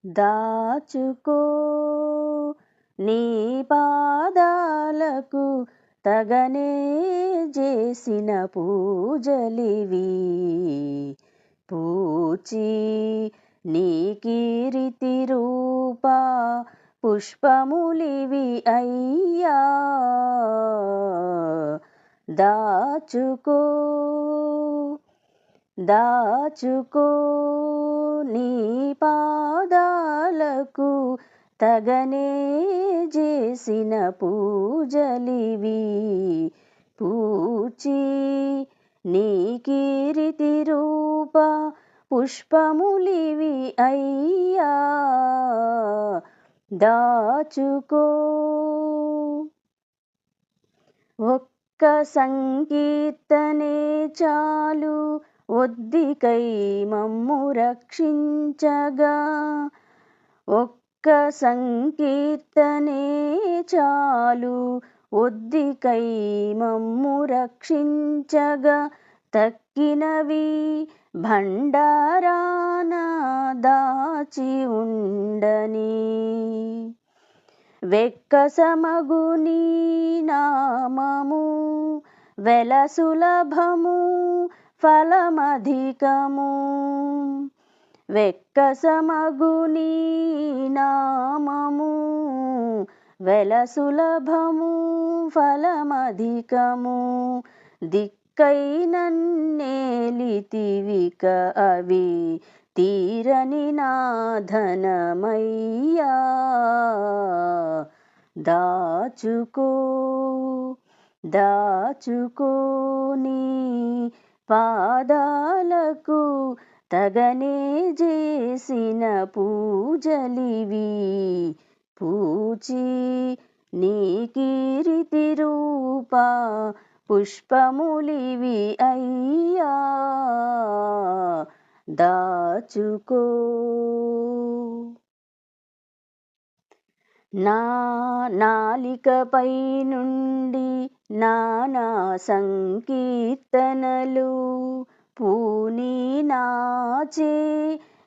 దాచుకో నీ పాదాలకు తగనే చేసిన పూజలివి పూచి నీ కీర్తి రూప పుష్పములివి అయ్యా దాచుకో దాచుకో నీ పాదాలకు తగనే చేసిన పూజలివి పూచి నీ కీర్తి రూప పుష్పములివి అయ్యా దాచుకో ఒక్క సంకీర్తనే చాలు ఒద్దికై మమ్ము రక్షించగా ఒక్క సంకీర్తనే చాలు ఒద్దికై మమ్ము రక్షించగా తక్కినవి భండారాన దాచి ఉండని వెక్కసమగు నీ నామము వెల సులభము ఫలమధికము వెక్కసమగు నీ నామము వెల సులభము ఫలమధికము దిక్కై నన్నేలితివిక అవి తీరని నాధనమయ్యా దాచుకో దాచుకో నీ పాదాలకు తగనే చేసిన పూజలివి పూచి నీ కీర్తి రూప పుష్పములివి అయ్యా దాచుకో నా నాలికపై నుండి నానా సంకీర్తనలు పూని నాచే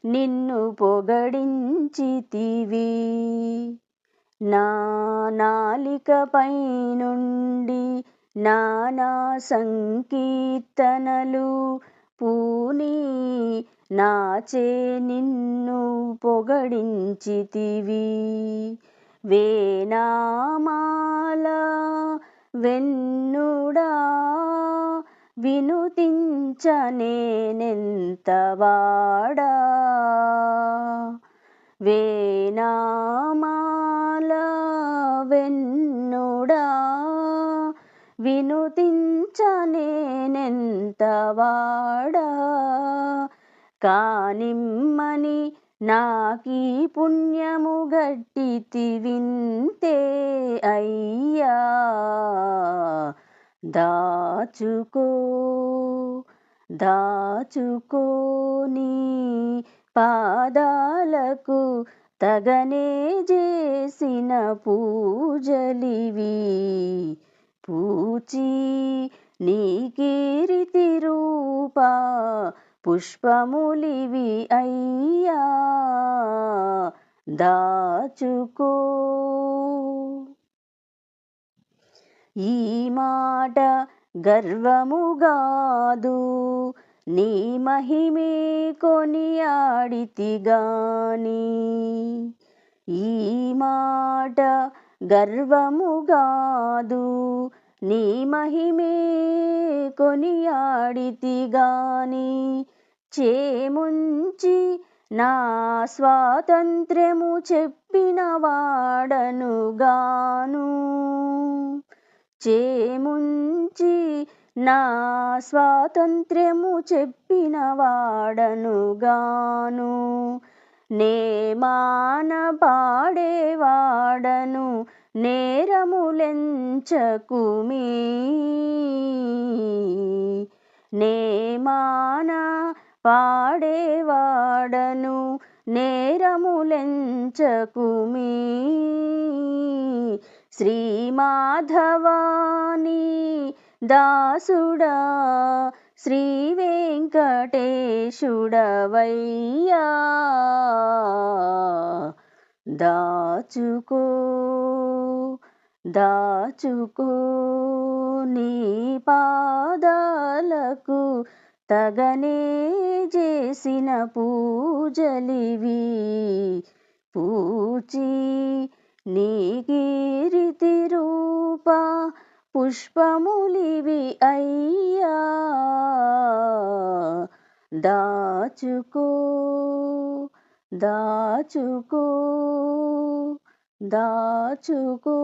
నిన్ను పొగడించితివి నా నాలికపై నుండి నానా సంకీర్తనలు పూని నాచే నిన్ను పొగడించితివి వేనామాల వెన్నుడా వినుతించనేనెంత వాడా వేనామాల వెన్నుడా వినుతించనేనెంత వాడా కానిమ్మని నాకీ పుణ్యము గట్టితివింతే అయ్యా దాచుకో దాచుకో నీ పాదాలకు తగనే చేసిన పూజలివి పూచి నీ కీర్తి రూప పుష్పములివి అయ్యా దాచుకో ఈ మాట గర్వముగాదు నీ మహిమే కొనియాడితిగాని ఈ మాట గర్వముగాదు నీ మహిమే కొనియాడితిగాని చేముంచి నా స్వాతంత్ర్యము చెప్పిన వాడనుగాను చేముంచి నా స్వాతంత్ర్యము చెప్పిన వాడనుగాను నే మాన పాడేవాడను నేరములెంచకుమీ నే మాన పాడేవాడను నేరములెంచకుమీ శ్రీ మాధవాని దాసుడా శ్రీ వెంకటేశుడవయ్యా దాచుకో దాచుకో నీ పాదాలకు తగనే చేసిన పూజలివి పూచి నీ కీర్తి రూప పుష్పములివి అయ్యా దాచుకో దాచుకో దాచుకో